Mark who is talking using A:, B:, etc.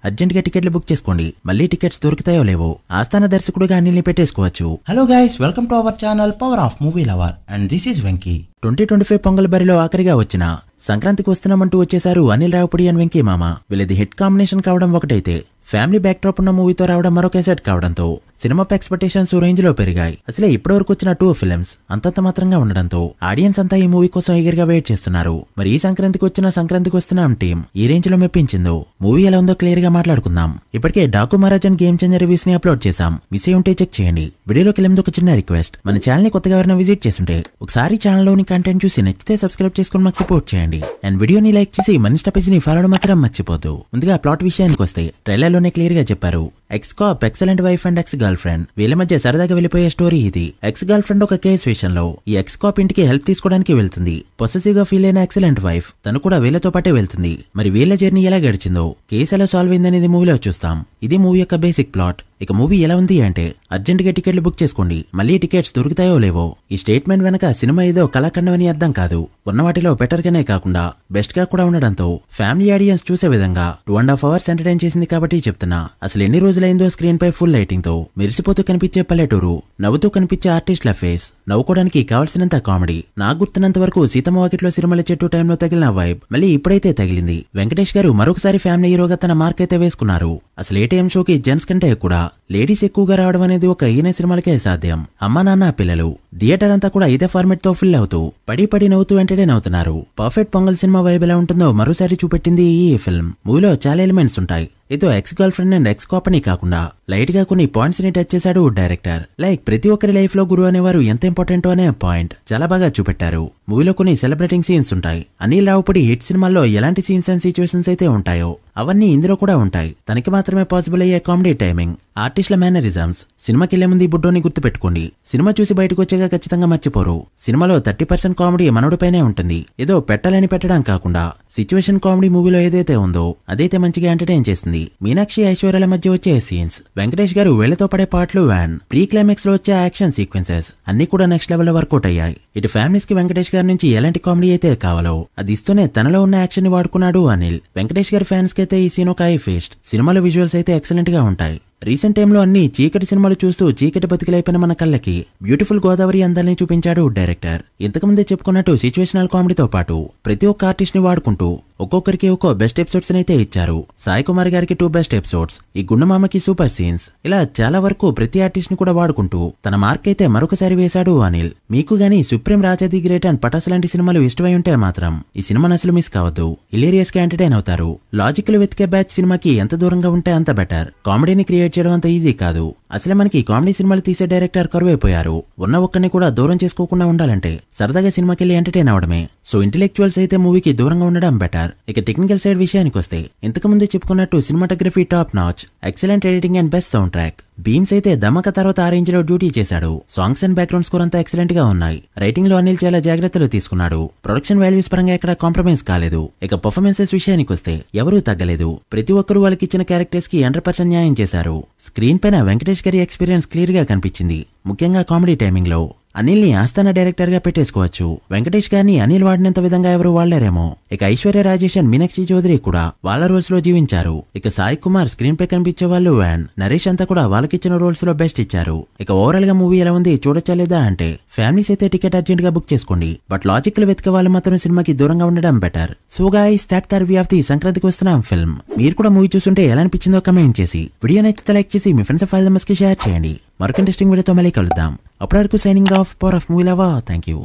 A: Urgent గా టికెట్లు book చేసుకోండి. మళ్ళీ టికెట్స్ దొరుకుతాయో లేవో ఆస్థాన దర్శకుడుగా అనిల్ని పెట్టేసుకోవచ్చు.
B: Hello guys, welcome to our channel power of movie lover and this is Venky.
A: 2025 pongal బరిలో ఆఖరిగా వచ్చిన సంక్రాంతికి వస్తున్నామంటూ వచ్చేశారు అనిల్ రావిపూడి అండ్ వెంకీ మామ. వీళ్ళది హిట్ కాంబినేషన్ కావడం ఒకటైతే ఫ్యామిలీ బ్యాక్డ్రాప్ ఉన్న మూవీతో రావడం మరొక సెట్ కావడంతో సినిమా ఎక్స్పెక్టేషన్స్ రేంజ్ లో పెరిగాయి. అసలే ఇప్పటివరకు వచ్చిన 2 ఫిల్మ్స్ అంతంత మాత్రంగా ఉండడంతో ఆడియన్స్ అంతా ఈ మూవీ కోసం ఈగర్గా వెయిట్ చేస్తున్నారు. మరి ఈ సంక్రాంతికి వస్తున్నాం టీం ఈ రేంజ్ లో మెప్పించిందో, మూవీ ఎలా ఉందో క్లియర్ గా మాట్లాడుకుందాం. ఇప్పటికే Daaku Maharaj and game changer reviews ని అప్లోడ్ చేశాం. మిస్ అయి ఉంటే చెక్ చేయండి. వీడియోలోకి వెళ్ళేందుకు ఒక చిన్న రిక్వెస్ట్, మన ఛానల్ ని కొత్తగా ఎవరైనా విజిట్ చేస్తుంటే ఒకసారి ఛానల్ లోని కంటెంట్ చూసి నచ్చితే సబ్స్క్రైబ్ చేసుకుని మాకు సపోర్ట్ చేయండి. అండ్ వీడియోని లైక్ చేసి మన ఇన్స్టా పేజ్ ని ఫాలో మాత్రం మర్చిపోద్దు. ముందుగా ప్లాట్ విషయానికి వస్తే ట్రైలర్ లోనే క్లియర్ గా చెప్పారు, X cap excellent wife and ex girl friend వీళ్ళ మధ్య సరదాగా వెళ్ళిపోయే స్టోరీ ఇది. ఎక్స్ గర్ల్ ఫ్రెండ్ ఒక కేసు విషయంలో ఈ ఎక్స్ కాప్ ఇంటికి హెల్ప్ తీసుకోవడానికి వెళ్తుంది. పొసెసివ్ గా ఫీల్ అయిన ఎక్సలెంట్ వైఫ్ తను కూడా వీళ్ళతో పాటే వెళ్తుంది. మరి వీళ్ళ జర్నీ ఎలా గడిచిందో, కేసు ఎలా సాల్వ్ అయిందనేది మూవీలో చూస్తాం. ఇది మూవీ యొక్క బేసిక్ ప్లాట్. ఇక మూవీ ఎలా ఉంది అంటే, అర్జెంట్ గా టికెట్లు బుక్ చేసుకోండి, మళ్ళీ టికెట్స్ దొరుకుతాయో లేవో. ఈ స్టేట్మెంట్ వెనక సినిమా ఏదో కళాఖండం అని అర్థం కాదు. ఉన్న వాటిలో బెటర్ గానే కాకుండా బెస్ట్ గా కూడా ఉండడంతో ఫ్యామిలీ ఆడియన్స్ చూసే విధంగా 2.5 hours ఎంటర్టైన్ చేసింది కాబట్టి చెప్తున్నా. అసలు ఎన్ని రోజులైందో స్క్రీన్ పై ఫుల్ లైటింగ్ తో మెరిసిపోతూ కనిపించే పల్లెటూరు, నవ్వుతూ కనిపించే ఆర్టిస్టుల ఫేస్, నవ్వుకోవడానికి కావాల్సినంత కామెడీ. నాకు గుర్తున్నంత వరకు సీతమ్మ వాకిట్లో సిరిమల చెట్టు టైంలో తగిలిన వైబ్ మళ్ళీ ఇప్పుడైతే తగిలింది. వెంకటేష్ గారు మరొకసారి ఫ్యామిలీ హీరోగా తన మార్క్ అయితే వేసుకున్నారు. అసలు ఏటీఎం షోకి జెంట్స్ కంటే కూడా లేడీస్ ఎక్కువగా రావడం అనేది ఒక ఈయన సినిమాలకే సాధ్యం. అమ్మా నాన్న పిల్లలు థియేటర్ అంతా కూడా ఇదే ఫార్మెట్ తో ఫిల్ అవుతూ పడి నవ్వుతూ ఎంటర్టైన్ అవుతున్నారు. పర్ఫెక్ట్ పొంగల్ సినిమా వైబ్ ఎలా ఉంటుందో మరోసారి చూపెట్టింది ఈ ఫిల్మ్. మూవీలో చాలా ఎలిమెంట్స్ ఉంటాయి. ఏదో ex girl friend and X cap అని కాకుండా లైట్ గా కొన్ని పాయింట్స్ ని టచ్ చేశాడు డైరెక్టర్. లైక్ ప్రతి ఒక్కరి లైఫ్ లో గురువు అనేవారు ఎంత ఇంపార్టెంట్ అనే పాయింట్ చాలా బాగా చూపెట్టారు. మూవీలో కొన్ని సెలబ్రేటింగ్ సీన్స్ ఉంటాయి. అనిల్ రావిపూడి హిట్ సినిమాల్లో ఎలాంటి సీన్స్ అండ్ సిచ్యువేషన్స్ అయితే ఉంటాయో అవన్నీ ఇందులో కూడా ఉంటాయి. తనకి మాత్రమే పాసిబుల్ అయ్యే కామెడీ టైమింగ్, ఆర్టిస్టుల మేనరిజమ్స్. సినిమాకి వెళ్లే ముందు ఈ బుడ్డోని గుర్తుపెట్టుకోండి. సినిమా చూసి బయటకు వచ్చాక ఖచ్చితంగా మర్చిపోరు. సినిమాలో 30% కామెడీ మనోడిపైనే ఉంటుంది. ఏదో పెట్టాలని పెట్టడం కాకుండా సిచ్యువేషన్ కామెడీ మూవీలో ఏదైతే ఉందో అదైతే మంచిగా ఎంటర్టైన్ చేసింది. మీనాక్షి ఐశ్వర్యాల మధ్య వచ్చే సీన్స్, వెంకటేష్ గారు వీళ్లతో పడే పాటలు, వ్యాన్ ప్రీ క్లైమాక్స్ లో వచ్చే యాక్షన్ సీక్వెన్సెస్ అన్ని కూడా నెక్స్ట్ లెవెల్ లో వర్కౌట్ అయ్యాయి. ఇటు ఫ్యామిలీస్ కి వెంకటేష్ గారి నుంచి ఎలాంటి కామెడీ అయితే కావాలో అది ఇస్తూనే తనలో ఉన్న యాక్షన్ ని వాడుకున్నాడు అనిల్. వెంకటేష్ గారి ఫ్యాన్స్ కి అయితే ఈ సీన్ ఒక ఐ ఫీస్ట్. సినిమాలో విజువల్స్ అయితే ఎక్సలెంట్ గా ఉంటాయి. రీసెంట్ టైంలో అన్ని చీకటి సినిమాలు చూస్తూ చీకటి బతికిలైపోయిన మన కళ్ళకి బ్యూటిఫుల్ గోదావరి అందాలని చూపించాడు డైరెక్టర్. ఇంతకుముందే చెప్పుకున్నట్టు సిచ్యువేషనల్ కామెడీతో పాటు ప్రతి ఒక్క ఆర్టిస్ట్ ని వాడుకుంటూ ఒక్కొక్కరికి ఒక్కో బెస్ట్ ఎపిసోడ్స్ అయితే ఇచ్చారు. సాయి కుమార్ గారికి 2 బెస్ట్ ఎపిసోడ్స్, ఈ గుండమామకి సూపర్ సీన్స్, ఇలా చాలా వరకు ప్రతి ఆర్టిస్ట్ ని కూడా వాడుకుంటూ తన మార్క్ అయితే మరొకసారి వేశాడు అనిల్. మీకు గానీ supreme Raja the great and Pataas లాంటి సినిమాలు ఇష్టమై ఉంటే మాత్రం ఈ సినిమాను అసలు మిస్ కావద్దు. హిలేరియస్ గా ఎంటర్టైన్ అవుతారు. లాజికల్ వెతికే బ్యాచ్ సినిమాకి ఎంత దూరంగా ఉంటే అంత బెటర్. కామెడీని క్రియేట్ చేయడం అంత ఈజీ కాదు. అసలే మనకి కామెడీ సినిమాలు తీసే డైరెక్టర్ కరువైపోయారు. ఉన్న ఒక్కరిని కూడా దూరం చేసుకోకుండా ఉండాలంటే సరదాగా సినిమాకి వెళ్ళి ఎంటర్టైన్ అవడమే. సో ఇంటెలెక్చువల్స్ అయితే మూవీకి దూరంగా ఉండడం బెటర్. ఇక టెక్నికల్ సైడ్ విషయానికి వస్తే ఇంతకు ముందే చెప్పుకున్నట్టు cinematography top notch, excellent editing and best sound track. Bheems అయితే ధమాక తర్వాత ఆ రేంజ్ లో డ్యూటీ చేశాడు. సాంగ్స్ అండ్ బ్యాక్గ్రౌండ్ స్కోర్ అంతా ఎక్సలెంట్ గా ఉన్నాయి. రైటింగ్ లో అనిల్ చాలా జాగ్రత్తలు తీసుకున్నాడు. ప్రొడక్షన్ వాల్యూస్ పరంగా ఎక్కడ కాంప్రమైజ్ కాలేదు. ఇక పర్ఫార్మెన్సెస్ విషయానికి వస్తే ఎవరూ తగ్గలేదు. ప్రతి ఒక్కరూ వాళ్ళకి ఇచ్చిన క్యారెక్టర్స్ కి 100% న్యాయం చేశారు. స్క్రీన్ పైన వెంకటేష్ గారి ఎక్స్పీరియన్స్ క్లియర్ గా కనిపించింది. ముఖ్యంగా కామెడీ టైమింగ్ లో అనిల్ ని ఆస్థాన డైరెక్టర్ గా పెట్టేసుకోవచ్చు. వెంకటేష్ గారిని అనిల్ వాడినంత విధంగా ఎవరు వాడలేరేమో. ఇక ఐశ్వర్య రాజేష్ అండ్ మీనాక్షి చౌదరి కూడా వాళ్ళ రోల్స్ లో జీవించారు. ఇక సాయి కుమార్ స్క్రీన్ పై కనిపించే వాళ్ళు, వ్యాన్ నరేష్ అంతా కూడా వాళ్ళకిచ్చిన రోల్స్ లో బెస్ట్ ఇచ్చారు. ఇక ఓవరాల్ గా మూవీ ఎలా ఉంది చూడొచ్చా లేదా అంటే, ఫ్యామిలీస్ అయితే టికెట్ అర్జెంట్ గా బుక్ చేసుకోండి. బట్ లాజికల్ వెతికే వాళ్ళు మాత్రం సినిమాకి దూరంగా ఉండడం better. So guys, that review of the సంక్రాంతికి వస్తున్న ఫిల్మ్. మీరు కూడా మూవీ చూస్తుంటే ఎలా అనిపించిందో కమెంట్ చేసి, వీడియో నచ్చితే లైక్ చేసి మీ ఫ్రెండ్స్ ఫైల్ కి షేర్ చేయండి. మరొక ఇంట్రెస్టింగ్ వీడియోతో మళ్ళీ కలుద్దాం. అప్పటి వరకు signing off, power of movie lover. Thank you.